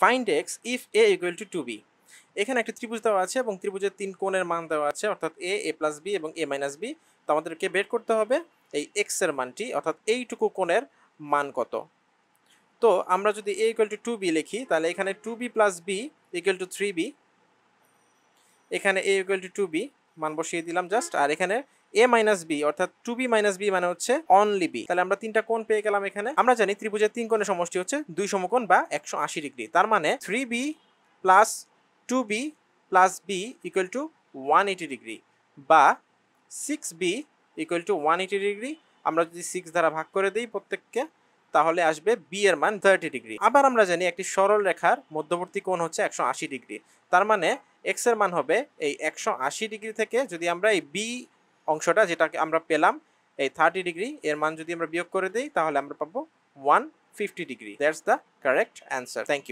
Find x if A equal to 2b। এখানে একটা ত্রিভুজ দেওয়া আছে এবং ত্রিভুজের 3 কোণের মান দেওয়া আছে, অর্থাৎ এ প্লাস বি এবং এ মাইনাস বি। তো আমাদেরকে বের করতে হবে এই এক্স এর মানটি, অর্থাৎ এইটুকু কোণের মান কত। তো আমরা যদি এ ইকুয়াল টু 2b লিখি, তাহলে এখানে 2b plus B equal to 3b। এখানে এ ইকুয়াল টু 2b মান বসিয়ে দিলাম জাস্ট, আর এখানে a মাইনাস বি অর্থাৎ 2b মাইনাস বি মানে হচ্ছে অনলি b। তাহলে আমরা তিনটা কোণ পেয়ে গেলাম। এখানে আমরা জানি ত্রিভুজের 3 কোণের সমষ্টি হচ্ছে 2 সমকোণ বা 180 ডিগ্রি। তার মানে 3b plus 2b plus b equal to 180 degree, বা 6b ইকুয়াল টু 180 ডিগ্রি। আমরা যদি 6 দ্বারা ভাগ করে দিই প্রত্যেককে, তাহলে আসবে b এর মান 30 ডিগ্রি। আবার আমরা জানি একটি সরল রেখার মধ্যবর্তী কোণ হচ্ছে 180 ডিগ্রি। তার মানে x এর মান হবে এই 180 ডিগ্রি থেকে যদি আমরা এই b অংশটা যেটাকে আমরা পেলাম এই 30 ডিগ্রি এর মান যদি আমরা বিয়োগ করে দেই, তাহলে আমরা পাবো 150 ডিগ্রি। That's the correct answer. Thank you.